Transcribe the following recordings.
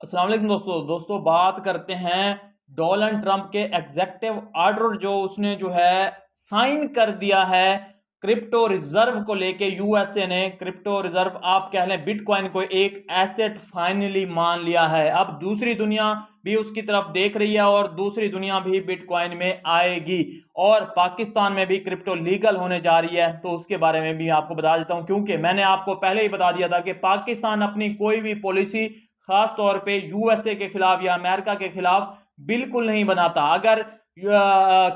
अस्सलाम वालेकुम दोस्तों बात करते हैं डोनाल्ड ट्रंप के एग्जेक्टिव ऑर्डर जो उसने जो है साइन कर दिया है क्रिप्टो रिजर्व को लेके। यूएसए ने क्रिप्टो रिजर्व आप कह लें बिटकॉइन को एक एसेट फाइनली मान लिया है। अब दूसरी दुनिया भी उसकी तरफ देख रही है और दूसरी दुनिया भी बिटकॉइन में आएगी और पाकिस्तान में भी क्रिप्टो लीगल होने जा रही है। तो उसके बारे में भी आपको बता देता हूं, क्योंकि मैंने आपको पहले ही बता दिया था कि पाकिस्तान अपनी कोई भी पॉलिसी खास तौर पे यूएसए के खिलाफ या अमेरिका के खिलाफ बिल्कुल नहीं बनाता। अगर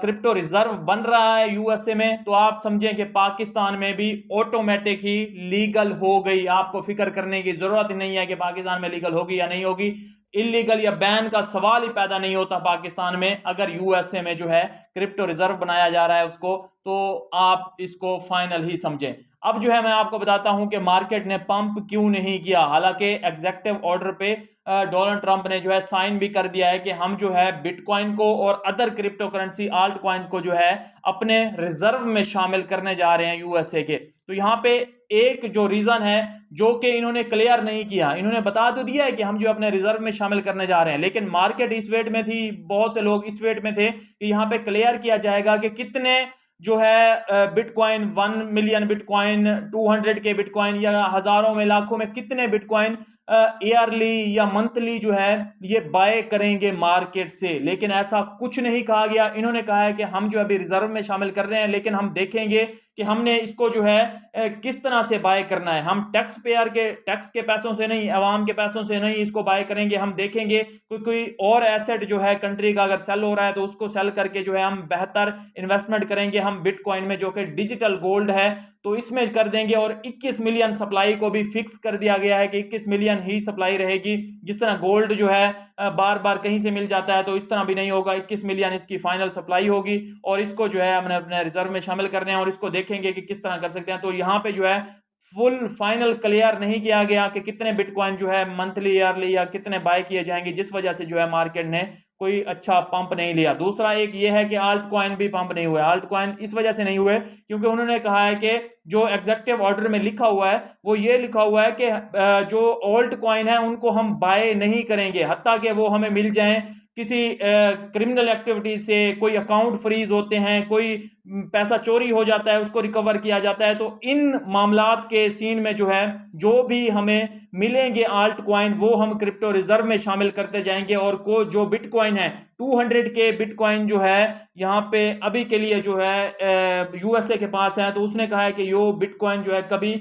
क्रिप्टो रिजर्व बन रहा है यूएसए में तो आप समझें कि पाकिस्तान में भी ऑटोमेटिक ही लीगल हो गई। आपको फिक्र करने की जरूरत ही नहीं है कि पाकिस्तान में लीगल होगी या नहीं होगी। इलीगल या बैन का सवाल ही पैदा नहीं होता पाकिस्तान में अगर यूएसए में जो है क्रिप्टो रिजर्व बनाया जा रहा है उसको। तो आप इसको फाइनल ही समझें। अब जो है मैं आपको बताता हूं कि मार्केट ने पंप क्यों नहीं किया। हालांकि एग्जेक्टिव ऑर्डर पे डोनाल्ड ट्रंप ने जो है साइन भी कर दिया है कि हम जो है बिटकॉइन को और other crypto currency alt coin को जो है अपने रिजर्व में शामिल करने जा रहे हैं यूएसए के। तो यहाँ पे एक जो रीजन है जो कि इन्होंने क्लियर नहीं किया, इन्होंने बता तो दिया है कि हम जो अपने रिजर्व में शामिल करने जा रहे हैं, लेकिन मार्केट इस वेट में थी, बहुत से लोग इस वेट में थे कि यहाँ पे क्लियर किया जाएगा कि कितने जो है बिटकॉइन 1 मिलियन बिटकॉइन 200 के बिटकॉइन या हजारों में लाखों में कितने बिटकॉइन ईयरली या मंथली जो है ये बाय करेंगे मार्केट से। लेकिन ऐसा कुछ नहीं कहा गया। इन्होंने कहा है कि हम जो अभी रिजर्व में शामिल कर रहे हैं, लेकिन हम देखेंगे कि हमने इसको जो है किस तरह से बाय करना है। हम टैक्स पेयर के टैक्स के पैसों से नहीं, अवाम के पैसों से नहीं इसको बाय करेंगे। हम देखेंगे कोई और एसेट जो है कंट्री का अगर सेल हो रहा है तो उसको सेल करके जो है हम बेहतर इन्वेस्टमेंट करेंगे हम बिटकॉइन में, जो कि डिजिटल गोल्ड है, तो इसमें कर देंगे। और 21 मिलियन सप्लाई को भी फिक्स कर दिया गया है कि 21 मिलियन ही सप्लाई रहेगी। जिस तरह गोल्ड जो है बार बार कहीं से मिल जाता है तो इस तरह भी नहीं होगा, 21 मिलियन इसकी फाइनल सप्लाई होगी और इसको जो है हमने अपने रिजर्व में शामिल करने हैं और इसको देखेंगे कि किस तरह कर सकते हैं। तो यहाँ पे जो है फुल फाइनल क्लियर नहीं किया गया कि कितने बिटकॉइन जो है मंथली ईयरली या कितने बाय किए जाएंगे, जिस वजह से जो है मार्केट ने कोई अच्छा पंप नहीं लिया। दूसरा एक ये है कि आल्ट कॉइन भी पंप नहीं हुए। आल्ट कॉइन इस वजह से नहीं हुए क्योंकि उन्होंने कहा है कि जो एग्जेक्टिव ऑर्डर में लिखा हुआ है वो ये लिखा हुआ है कि जो ऑल्ट कॉइन है उनको हम बाय नहीं करेंगे हत्ता कि वो हमें मिल जाएं किसी क्रिमिनल एक्टिविटी से। कोई अकाउंट फ्रीज होते हैं, कोई पैसा चोरी हो जाता है, उसको रिकवर किया जाता है। तो इन मामलात के सीन में जो है जो भी हमें मिलेंगे आल्ट कॉइन वो हम क्रिप्टो रिजर्व में शामिल करते जाएंगे। और को जो बिटकॉइन है 200 के बिटकॉइन जो है यहाँ पे अभी के लिए जो है यूएसए के पास है, तो उसने कहा है कि यो बिटकॉइन जो है कभी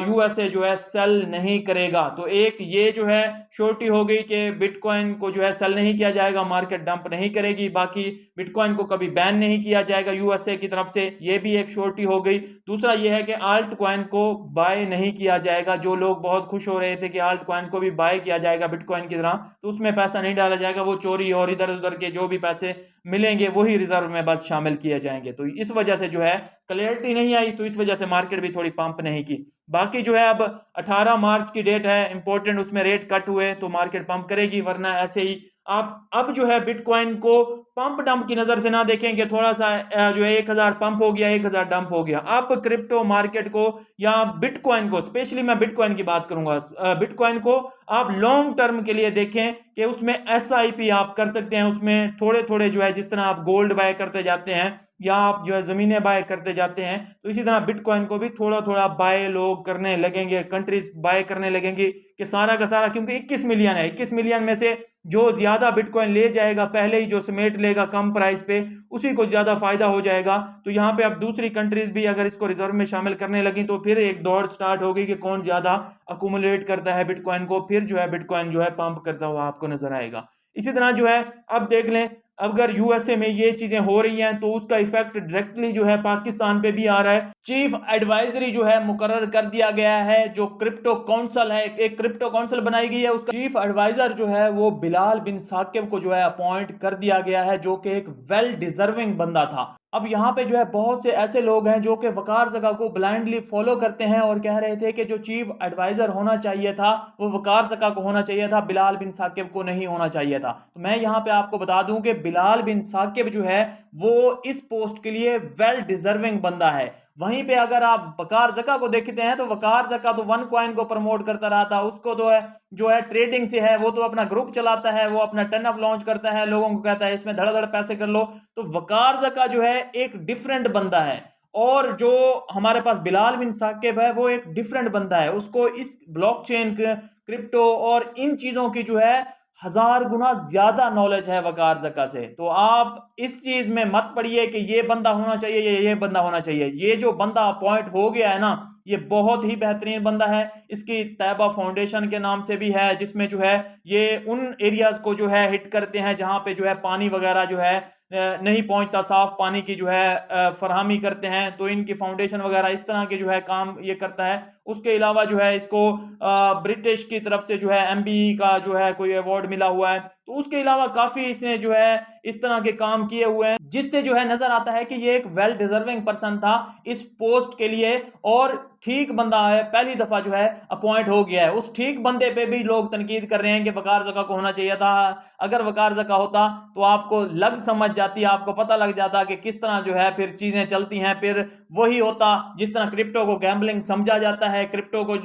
यूएसए जो है सेल नहीं करेगा। तो एक ये जो है श्योरिटी हो गई कि बिटकॉइन को जो है सेल नहीं किया जाएगा, मार्केट डंप नहीं करेगी। बाकी बिटकॉइन को कभी बैन नहीं किया जाएगा यूएसए की तरफ से, ये भी एक श्योरिटी हो गई। दूसरा ये है कि आल्ट कॉइन को बाय नहीं किया जाएगा। जो लोग बहुत खुश हो रहे थे कि आल्ट कॉइन को भी बाय किया जाएगा बिटकॉइन की तरह, तो उसमें पैसा नहीं डाला जाएगा, वो चोरी और इधर उधर के जो भी पैसे मिलेंगे वही रिजर्व में बस शामिल किए जाएंगे। तो इस वजह से जो है क्लैरिटी नहीं आई, तो इस वजह से मार्केट भी थोड़ी पंप नहीं की। बाकी जो है अब 18 मार्च की डेट है इंपॉर्टेंट, उसमें रेट कट हुए तो मार्केट पंप करेगी, वरना ऐसे ही आप अब जो है बिटकॉइन को पंप डंप की नजर से ना देखेंगे। थोड़ा सा जो है 1000 पंप हो गया, 1000 डंप हो गया। अब क्रिप्टो मार्केट को या बिटकॉइन को, स्पेशली मैं बिटकॉइन की बात करूंगा, बिटकॉइन को आप लॉन्ग टर्म के लिए देखें कि उसमें एसआईपी आप कर सकते हैं। उसमें थोड़े थोड़े जो है जिस तरह आप गोल्ड बाय करते जाते हैं या आप जो है जमीनें बाय करते जाते हैं, तो इसी तरह बिटकॉइन को भी थोड़ा थोड़ा बाय लोग करने लगेंगे, कंट्रीज बाय करने लगेंगी कि सारा का सारा, क्योंकि 21 मिलियन है, 21 मिलियन में से जो ज्यादा बिटकॉइन ले जाएगा पहले ही जो समेट लेगा कम प्राइस पे, उसी को ज्यादा फायदा हो जाएगा। तो यहाँ पे अब दूसरी कंट्रीज भी अगर इसको रिजर्व में शामिल करने लगी तो फिर एक दौड़ स्टार्ट होगी कि कौन ज्यादा अकुमुलेट करता है बिटकॉइन को, फिर जो है बिटकॉइन जो है पंप करता हुआ आपको नजर आएगा। इसी तरह जो है अब देख लें, अगर यूएसए में ये चीजें हो रही हैं तो उसका इफेक्ट डायरेक्टली जो है पाकिस्तान पे भी आ रहा है। चीफ एडवाइजरी जो है मुकर्रर कर दिया गया है, जो क्रिप्टो काउंसिल है, एक क्रिप्टो काउंसिल बनाई गई है, उसका चीफ एडवाइजर जो है वो बिलाल बिन साकिब को जो है अपॉइंट कर दिया गया है, जो कि एक वेल डिजर्विंग बंदा था। अब यहाँ पे जो है बहुत से ऐसे लोग हैं जो कि वकार ज़का को ब्लाइंडली फॉलो करते हैं और कह रहे थे कि जो चीफ एडवाइजर होना चाहिए था वो वकार ज़का को होना चाहिए था, बिलाल बिन साकिब को नहीं होना चाहिए था। तो मैं यहाँ पे आपको बता दूं कि बिलाल बिन साकिब जो है वो इस पोस्ट के लिए वेल डिजर्विंग बंदा है। वहीं पे अगर आप वकार जका को देखते हैं तो वकार जका तो वन कॉइन को प्रमोट करता रहा था, उसको तो है जो है ट्रेडिंग से है, वो तो अपना ग्रुप चलाता है, वो अपना टर्न अप लॉन्च करता है, लोगों को कहता है इसमें धड़ाधड़ पैसे कर लो। तो वकार जका जो है एक डिफरेंट बंदा है, और जो हमारे पास बिलाल बिन साकिब है वो एक डिफरेंट बंदा है, उसको इस ब्लॉकचेन क्रिप्टो और इन चीजों की जो है 1000 गुना ज्यादा नॉलेज है वकार जका से। तो आप इस चीज में मत पड़िए कि ये बंदा होना चाहिए, ये बंदा होना चाहिए। ये जो बंदा अपॉइंट हो गया है ना, ये बहुत ही बेहतरीन बंदा है। इसकी तैयबा फाउंडेशन के नाम से भी है, जिसमें जो है ये उन एरियाज को जो है हिट करते हैं जहां पे जो है पानी वगैरह जो है नहीं पहुंचता, साफ पानी की जो है फरहमी करते हैं। तो इनकी फाउंडेशन वगैरह इस तरह के जो है काम ये करता है। उसके अलावा जो है इसको ब्रिटिश की तरफ से जो है एमबीई का जो है कोई अवार्ड मिला हुआ है। तो उसके अलावा काफी इसने जो है इस तरह के काम किए हुए हैं, जिससे जो है नजर आता है कि ये एक वेल डिजर्विंग पर्सन था इस पोस्ट के लिए, और ठीक बंदा है, पहली दफा जो है अपॉइंट हो गया है। उस ठीक बंदे पे भी लोग तनकीद कर रहे हैं कि वकार जका को होना चाहिए था। अगर वकार जका होता तो आपको लग समझ जाती, आपको पता लग जाता कि किस तरह जो है फिर चीजें चलती हैं। फिर वही होता जिस तरह क्रिप्टो को गैम्बलिंग समझा जाता है, क्रिप्टो को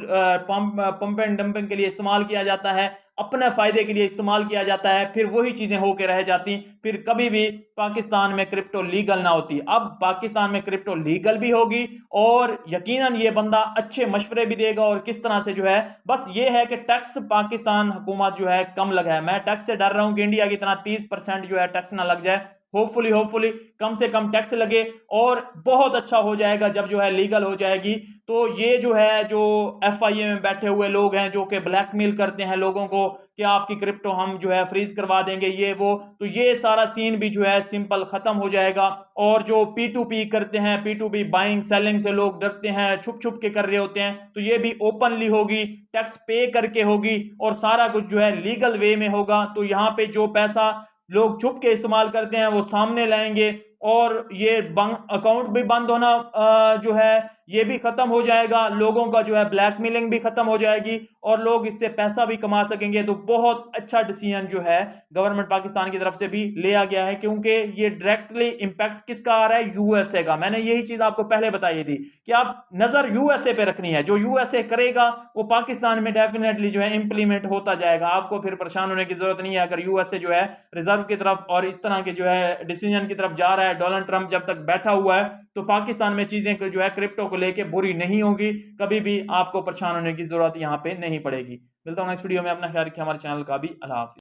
पंप एंड डंपिंग के लिए इस्तेमाल किया जाता है, अपने फायदे के लिए इस्तेमाल किया जाता है, फिर वही चीजें होके रह जाती, फिर कभी भी पाकिस्तान में क्रिप्टो लीगल ना होती। अब पाकिस्तान में क्रिप्टो लीगल भी होगी, और यकीनन ये बंदा अच्छे मशवरे भी देगा। और किस तरह से जो है, बस ये है कि टैक्स पाकिस्तान हुकूमत जो है कम लगाए। मैं टैक्स से डर रहा हूं कि इंडिया की तरह 30% जो है टैक्स ना लग जाए। होपफुली कम से कम टैक्स लगे, और बहुत अच्छा हो जाएगा जब जो है लीगल हो जाएगी। तो ये जो है जो एफआईए में बैठे हुए लोग हैं जो कि ब्लैकमेल करते हैं लोगों को कि आपकी क्रिप्टो हम जो है फ्रीज करवा देंगे ये वो, तो ये सारा सीन भी जो है सिंपल खत्म हो जाएगा। और जो P2P करते हैं, P2P बाइंग सेलिंग से लोग डरते हैं, छुप छुप के कर रहे होते हैं, तो ये भी ओपनली होगी, टैक्स पे करके होगी, और सारा कुछ जो है लीगल वे में होगा। तो यहाँ पे जो पैसा लोग छुप के इस्तेमाल करते हैं वो सामने लाएंगे, और ये अकाउंट भी बंद होना जो है ये भी खत्म हो जाएगा, लोगों का जो है ब्लैकमेलिंग भी खत्म हो जाएगी, और लोग इससे पैसा भी कमा सकेंगे। तो बहुत अच्छा डिसीजन जो है गवर्नमेंट पाकिस्तान की तरफ से भी लिया गया है, क्योंकि ये डायरेक्टली इंपैक्ट किसका आ रहा है, यूएसए का। मैंने यही चीज आपको पहले बताई थी कि आप नजर यूएसए पे रखनी है, जो यूएसए करेगा वो पाकिस्तान में डेफिनेटली जो है इंप्लीमेंट होता जाएगा। आपको फिर परेशान होने की जरूरत नहीं है अगर यूएसए जो है रिजर्व की तरफ और इस तरह के जो है डिसीजन की तरफ जा रहा है। डोनाल्ड ट्रंप जब तक बैठा हुआ है तो पाकिस्तान में चीजें जो है क्रिप्टो को लेके बुरी नहीं होगी, कभी भी आपको परेशान होने की जरूरत यहां पे नहीं पड़ेगी। मिलता हूं नेक्स्ट वीडियो में, अपना ख्याल रखिए, हमारे चैनल का भी अल्लाह हाफिज़।